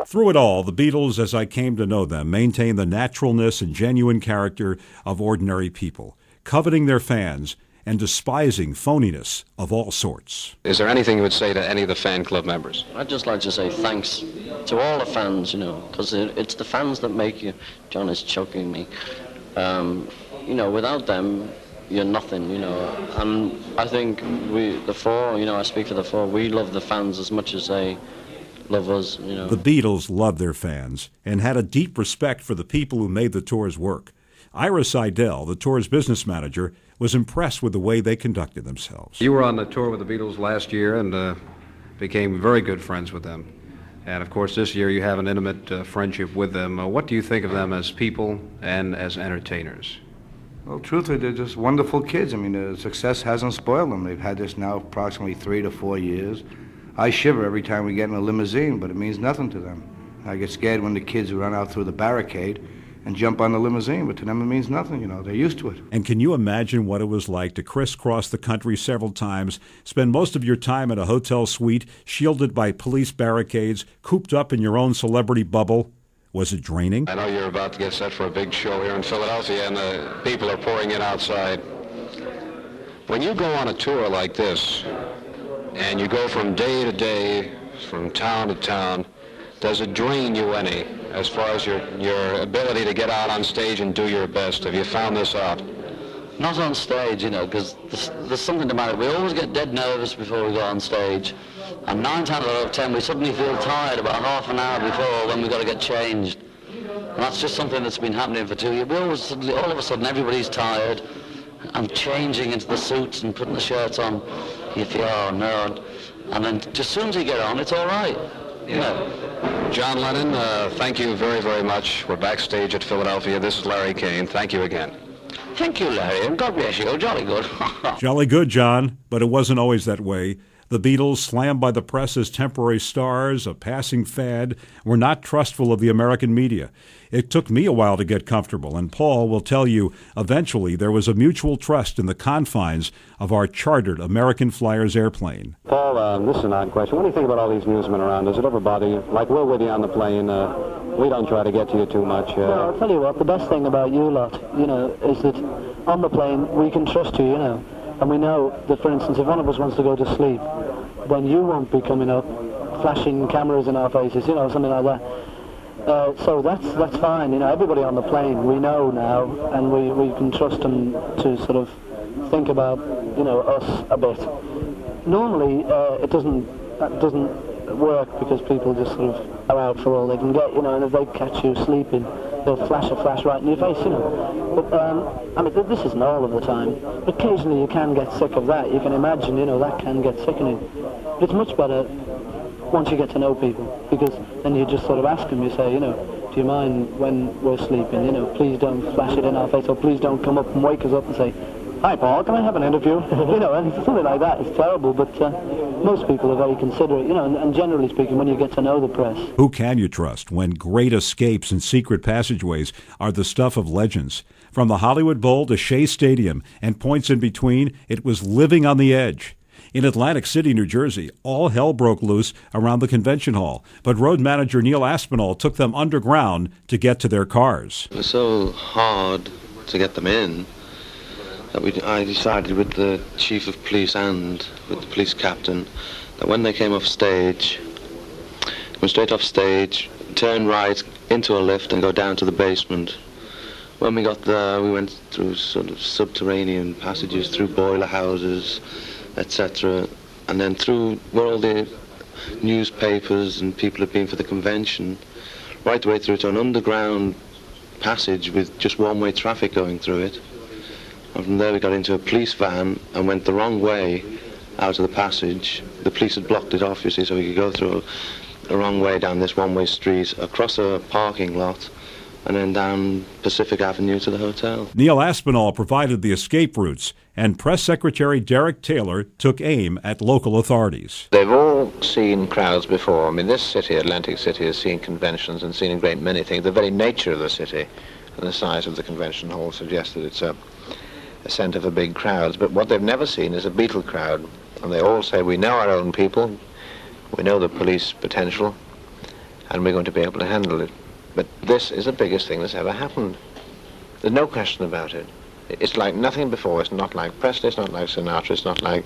Through it all, the Beatles, as I came to know them, maintained the naturalness and genuine character of ordinary people, coveting their fans and despising phoniness of all sorts. Is there anything you would say to any of the fan club members? I'd just like to say thanks to all the fans, because it's the fans that make you. John is choking me. Without them, you're nothing, And I think the four, I speak for the four, we love the fans as much as they love us, The Beatles loved their fans and had a deep respect for the people who made the tours work. Ira Seidel, the tour's business manager, was impressed with the way they conducted themselves. You were on the tour with the Beatles last year and became very good friends with them. And, of course, this year you have an intimate friendship with them. What do you think of them as people and as entertainers? Well, truthfully, they're just wonderful kids. I mean, the success hasn't spoiled them. They've had this now approximately 3 to 4 years. I shiver every time we get in a limousine, but it means nothing to them. I get scared when the kids run out through the barricade and jump on the limousine, but to them it means nothing, they're used to it. And can you imagine what it was like to crisscross the country several times, spend most of your time in a hotel suite, shielded by police barricades, cooped up in your own celebrity bubble? Was it draining? I know you're about to get set for a big show here in Philadelphia, and the people are pouring in outside. When you go on a tour like this, and you go from day to day, from town to town, does it drain you any as far as your ability to get out on stage and do your best? Have you found this out? Not on stage, because there's something about it. We always get dead nervous before we go on stage. And 9 times out of 10, we suddenly feel tired about half an hour before when we've got to get changed. And that's just something that's been happening for 2 years. All of a sudden, everybody's tired and changing into the suits and putting the shirts on. You feel, oh, no. And then just as soon as you get on, it's all right. John Lennon, thank you very, very much. We're backstage at Philadelphia. This is Larry Kane. Thank you again. Thank you, Larry, and God bless you. Jolly good. Jolly good, John, but it wasn't always that way. The Beatles, slammed by the press as temporary stars, a passing fad, were not trustful of the American media. It took me a while to get comfortable, and Paul will tell you eventually there was a mutual trust in the confines of our chartered American Flyers airplane. Paul, this is an odd question. What do you think about all these newsmen around? Does it ever bother you? Like, we're with you on the plane. We don't try to get to you too much. Well, I'll tell you what, the best thing about you lot, is that on the plane we can trust you, And we know that, for instance, if one of us wants to go to sleep, then you won't be coming up, flashing cameras in our faces, something like that. So that's fine. Everybody on the plane, we know now, and we can trust them to sort of think about, us a bit. Normally, it doesn't work because people just sort of are out for all they can get, and if they catch you sleeping, they'll flash a flash right in your face, But, this isn't all of the time. Occasionally you can get sick of that. You can imagine, that can get sickening. But it's much better once you get to know people, because then you just sort of ask them, you say, do you mind when we're sleeping, please don't flash it in our face, or please don't come up and wake us up and say, hi Paul, can I have an interview? And something like that. It's terrible, but most people are very considerate, and generally speaking, when you get to know the press. Who can you trust when great escapes and secret passageways are the stuff of legends? From the Hollywood Bowl to Shea Stadium and points in between, it was living on the edge. In Atlantic City, New Jersey, all hell broke loose around the convention hall, but road manager Neil Aspinall took them underground to get to their cars. It was so hard to get them in that I decided with the chief of police and with the police captain that when they came off stage, come straight off stage, turn right into a lift and go down to the basement. When we got there, we went through sort of subterranean passages, through boiler houses, etc., and then through where all the newspapers and people had been for the convention, right the way through to an underground passage with just one-way traffic going through it. And from there we got into a police van and went the wrong way out of the passage. The police had blocked it off, you see, so we could go through a wrong way down this one-way street, across a parking lot, and then down Pacific Avenue to the hotel. Neil Aspinall provided the escape routes, and Press Secretary Derek Taylor took aim at local authorities. They've all seen crowds before. I mean, this city, Atlantic City, has seen conventions and seen a great many things. The very nature of the city and the size of the convention hall suggests that it's a centre for big crowds. But what they've never seen is a Beatle crowd. And they all say, we know our own people, we know the police potential, and we're going to be able to handle it. But this is the biggest thing that's ever happened. There's no question about it. It's like nothing before. It's not like Presley, it's not like Sinatra, it's not like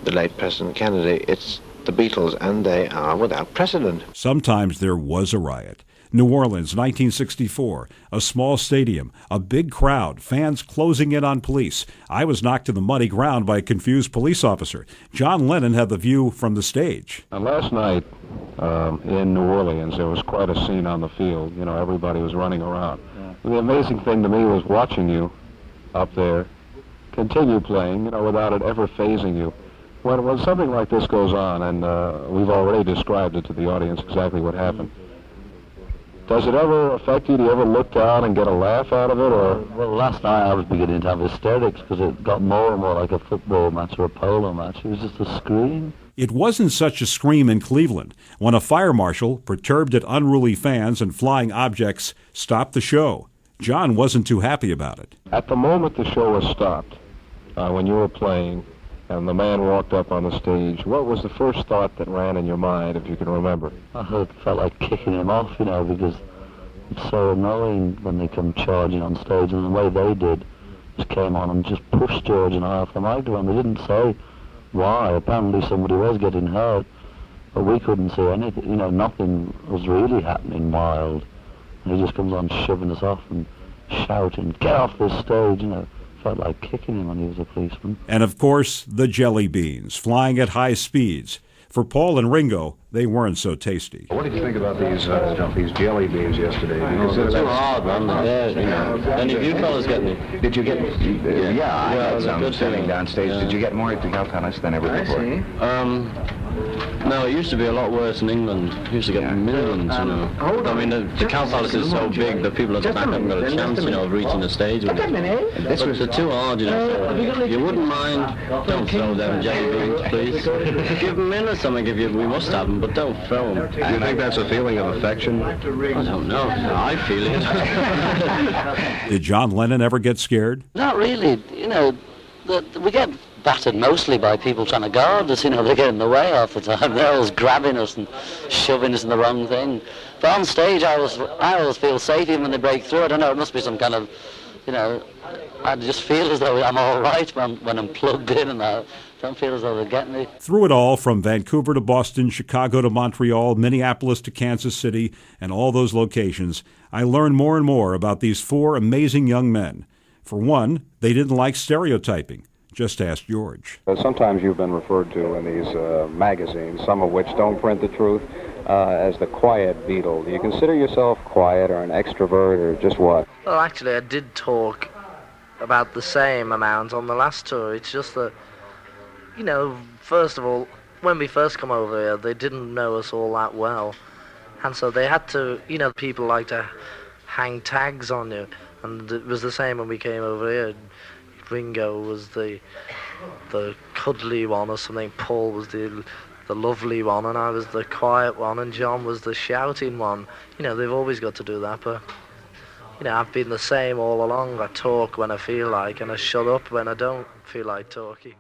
the late President Kennedy. It's the Beatles, and they are without precedent. Sometimes there was a riot. New Orleans, 1964, a small stadium, a big crowd, fans closing in on police. I was knocked to the muddy ground by a confused police officer. John Lennon had the view from the stage. Last night in New Orleans, there was quite a scene on the field. You know, everybody was running around. Yeah. The amazing thing to me was watching you up there continue playing, you know, without it ever phasing you. When something like this goes on, and we've already described it to the audience exactly what happened, does it ever affect you? Do you ever look down and get a laugh out of it? Or Well, last night I was beginning to have hysterics because it got more and more like a football match or a polo match. It was just a scream. It wasn't such a scream in Cleveland when a fire marshal, perturbed at unruly fans and flying objects, stopped the show. John wasn't too happy about it. at the moment the show was stopped, when you were playing, and the man walked up on the stage, what was the first thought that ran in your mind, if you can remember? I felt like kicking him off, you know, because it's so annoying when they come charging on stage, and the way they did just came on and just pushed George and I off the microphone. They didn't say why. Apparently somebody was getting hurt, but we couldn't see anything, you know, nothing was really happening wild. And he just comes on shoving us off and shouting, "Get off this stage," you know. Felt like kicking him when he was a policeman. And of course, the jelly beans, flying at high speeds. For Paul and Ringo, they weren't so tasty. What did you think about these jelly beans yesterday? You consider Too that hard, man. You know. Any of you fellas get me? Did you get? Yeah, I had some good sitting feeling. downstage. Yeah. Did you get more at the Altanis than ever before? No, it used to be a lot worse in England. We used to get millions, you know. I mean, the Cow Palace is so big that people at the back haven't got a chance, you know, of reaching the stage with it. But they're too hard, you know. If you wouldn't mind, don't throw them jelly beans, please. Give them in or something if we must have them, but don't throw them. Do you think that's a feeling of affection? I don't know. I feel it. Did John Lennon ever get scared? Not really, you know. We get battered mostly by people trying to guard us, you know. They get in the way half the time. They're always grabbing us and shoving us in the wrong thing. But on stage, I always feel safe even when they break through. I don't know, it must be some kind of, you know, I just feel as though I'm all right when I'm plugged in, and I don't feel as though they're getting me. Through it all, from Vancouver to Boston, Chicago to Montreal, Minneapolis to Kansas City, and all those locations, I learned more and more about these four amazing young men. For one, they didn't like stereotyping. Just ask George. Sometimes you've been referred to in these magazines, some of which don't print the truth, as the quiet Beatle. Do you consider yourself quiet or an extrovert or just what? Well, actually, I did talk about the same amount on the last tour. It's just that, you know, first of all, when we first come over here, they didn't know us all that well. And so they had to, you know, people like to hang tags on you. And it was the same when we came over here. Ringo was the cuddly one or something, Paul was the lovely one, and I was the quiet one, and John was the shouting one. You know, they've always got to do that, but, you know, I've been the same all along. I talk when I feel like, and I shut up when I don't feel like talking.